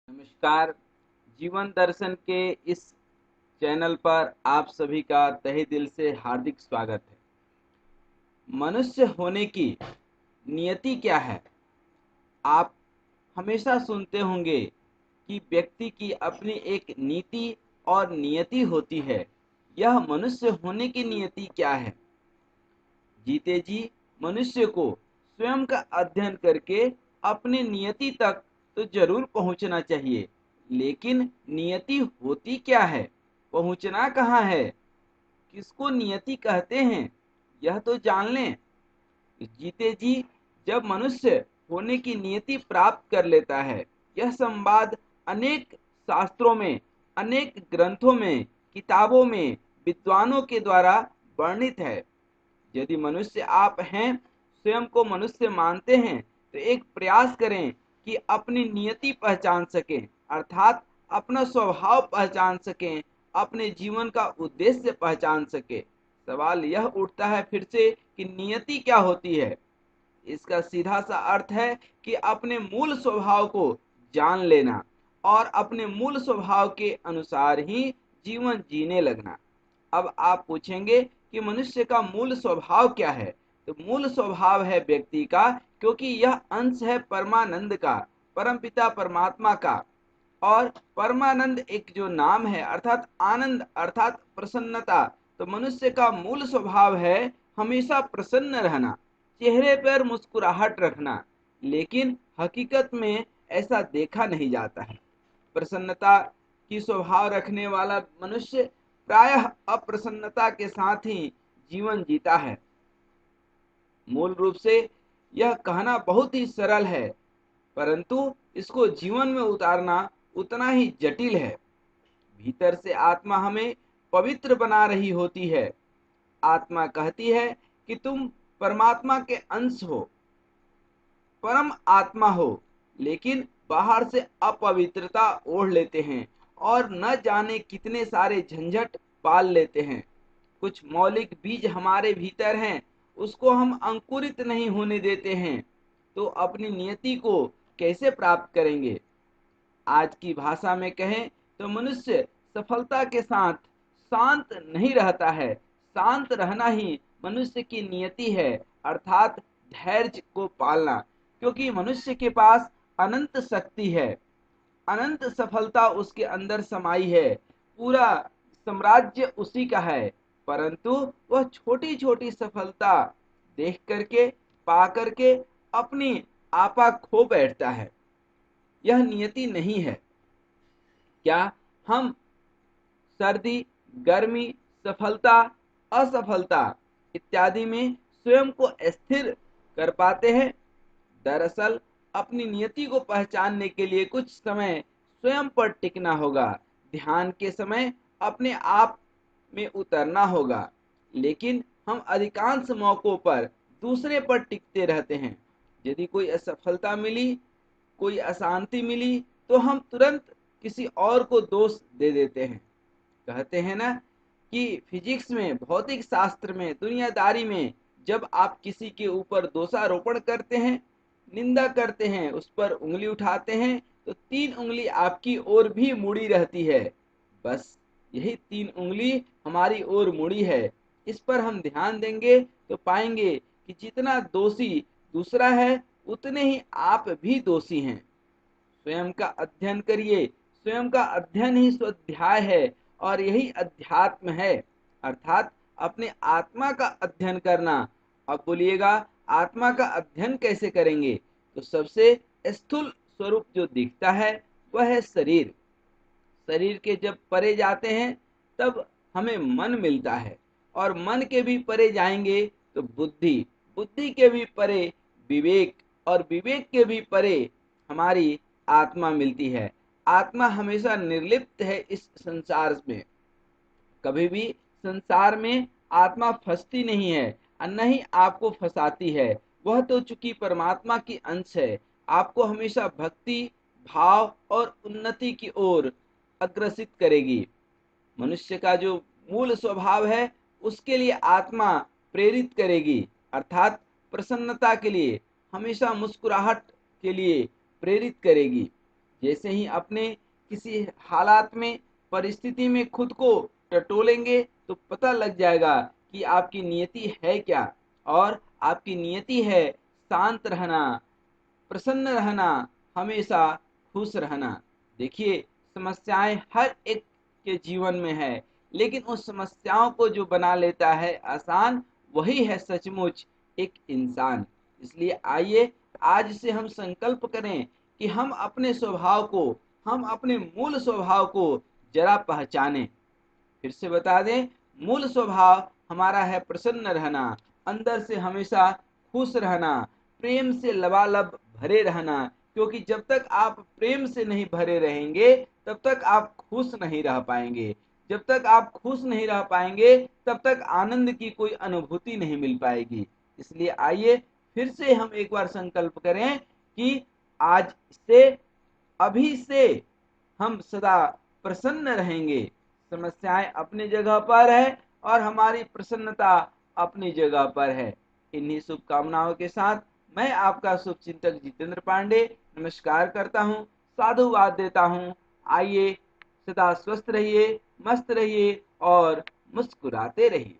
नमस्कार। जीवन दर्शन के इस चैनल पर आप सभी का तहे दिल से हार्दिक स्वागत है। मनुष्य होने की नियति क्या है? आप हमेशा सुनते होंगे कि व्यक्ति की अपनी एक नीति और नियति होती है। यह मनुष्य होने की नियति क्या है? जीते जी मनुष्य को स्वयं का अध्ययन करके अपनी नियति तक तो जरूर पहुंचना चाहिए, लेकिन नियति होती क्या है, पहुंचना कहाँ है, किसको नियति कहते हैं, यह तो जान लें। जीते जी जब मनुष्य होने की नियति प्राप्त कर लेता है, यह संवाद अनेक शास्त्रों में, अनेक ग्रंथों में, किताबों में विद्वानों के द्वारा वर्णित है। यदि मनुष्य आप हैं, स्वयं को मनुष्य मानते हैं, तो एक प्रयास करें कि अपनी नियति पहचान सकें, अर्थात अपना स्वभाव पहचान सकें, अपने जीवन का उद्देश्य पहचान सकें। सवाल यह उठता है फिर से कि नियति क्या होती है? इसका सीधा सा अर्थ है कि अपने मूल स्वभाव को जान लेना और अपने मूल स्वभाव के अनुसार ही जीवन जीने लगना। अब आप पूछेंगे कि मनुष्य का मूल स्वभाव क्या है? तो मूल स्वभाव है व्यक्ति का, क्योंकि यह अंश है परमानंद का, परमपिता परमात्मा का। और परमानंद एक जो नाम है, अर्थात आनंद, अर्थात प्रसन्नता। तो मनुष्य का मूल स्वभाव है हमेशा प्रसन्न रहना, चेहरे पर मुस्कुराहट रखना, लेकिन हकीकत में ऐसा देखा नहीं जाता है। प्रसन्नता की स्वभाव रखने वाला मनुष्य प्रायः अप्रसन्नता के साथ ही जीवन जीता है। मूल रूप से यह कहना बहुत ही सरल है, परंतु इसको जीवन में उतारना उतना ही जटिल है। भीतर से आत्मा हमें पवित्र बना रही होती है। आत्मा कहती है कि तुम परमात्मा के अंश हो, परम आत्मा हो, लेकिन बाहर से अपवित्रता ओढ़ लेते हैं और न जाने कितने सारे झंझट पाल लेते हैं। कुछ मौलिक बीज हमारे भीतर हैं, उसको हम अंकुरित नहीं होने देते हैं, तो अपनी नियति को कैसे प्राप्त करेंगे? आज की भाषा में कहें तो मनुष्य सफलता के साथ शांत नहीं रहता है। शांत रहना ही मनुष्य की नियति है, अर्थात धैर्य को पालना, क्योंकि मनुष्य के पास अनंत शक्ति है, अनंत सफलता उसके अंदर समाई है, पूरा साम्राज्य उसी का है, परंतु वह छोटी छोटी सफलता देख करके, पा करके अपनी आपा खो बैठता है। यह नियति नहीं है। क्या हम सर्दी, गर्मी, सफलता, असफलता इत्यादि में स्वयं को स्थिर कर पाते हैं? दरअसल अपनी नियति को पहचानने के लिए कुछ समय स्वयं पर टिकना होगा, ध्यान के समय अपने आप में उतरना होगा। लेकिन हम अधिकांश मौकों पर दूसरे पर टिकते रहते हैं। यदि कोई असफलता मिली, कोई अशांति मिली, तो हम तुरंत किसी और को दोष दे देते हैं। कहते हैं ना कि फिजिक्स में, भौतिक शास्त्र में, दुनियादारी में जब आप किसी के ऊपर दोषारोपण करते हैं, निंदा करते हैं, उस पर उंगली उठाते हैं, तो 3 उंगली आपकी ओर भी मुड़ी रहती है। बस यही 3 उंगली हमारी ओर मुड़ी है। इस पर हम ध्यान देंगे तो पाएंगे कि जितना दोषी दूसरा है, उतने ही आप भी दोषी हैं। स्वयं का अध्ययन करिए। स्वयं का अध्ययन ही स्वाध्याय है और यही अध्यात्म है, अर्थात अपने आत्मा का अध्ययन करना। अब बोलिएगा, आत्मा का अध्ययन कैसे करेंगे? तो सबसे स्थूल स्वरूप जो दिखता है वह है शरीर। शरीर के जब परे जाते हैं तब हमें मन मिलता है, और मन के भी परे जाएंगे तो बुद्धि, बुद्धि के भी परे विवेक, और विवेक के भी परे हमारी आत्मा मिलती है। आत्मा हमेशा निर्लिप्त है इस संसार में, कभी भी संसार में आत्मा फंसती नहीं है और न ही आपको फंसाती है। वह तो चूंकि परमात्मा की अंश है, आपको हमेशा भक्ति, भाव और उन्नति की ओर अग्रसित करेगी। मनुष्य का जो मूल स्वभाव है, उसके लिए आत्मा प्रेरित करेगी, अर्थात प्रसन्नता के लिए, हमेशा मुस्कुराहट के लिए प्रेरित करेगी। जैसे ही अपने किसी हालात में, परिस्थिति में खुद को टटोलेंगे तो पता लग जाएगा कि आपकी नियति है क्या। और आपकी नियति है शांत रहना, प्रसन्न रहना, हमेशा खुश रहना। देखिए, समस्याएं हर एक के जीवन में है, लेकिन उस समस्याओं को जो बना लेता है आसान, वही है सचमुच एक इंसान। इसलिए आइए आज से हम संकल्प करें कि हम अपने स्वभाव को, हम अपने मूल स्वभाव को जरा पहचानें। फिर से बता दें, मूल स्वभाव हमारा है प्रसन्न रहना, अंदर से हमेशा खुश रहना, प्रेम से लबालब भरे रहना। क्योंकि जब तक आप प्रेम से नहीं भरे रहेंगे, तब तक आप खुश नहीं रह पाएंगे। जब तक आप खुश नहीं रह पाएंगे, तब तक आनंद की कोई अनुभूति नहीं मिल पाएगी। इसलिए आइए फिर से हम एक बार संकल्प करें कि आज से, अभी से हम सदा प्रसन्न रहेंगे। समस्याएं अपनी जगह पर है और हमारी प्रसन्नता अपनी जगह पर है। इन्हीं शुभकामनाओं के साथ मैं आपका शुभचिंतक जितेंद्र पांडे नमस्कार करता हूं, साधुवाद देता हूं। आइए सदा स्वस्थ रहिए, मस्त रहिए और मुस्कुराते रहिए।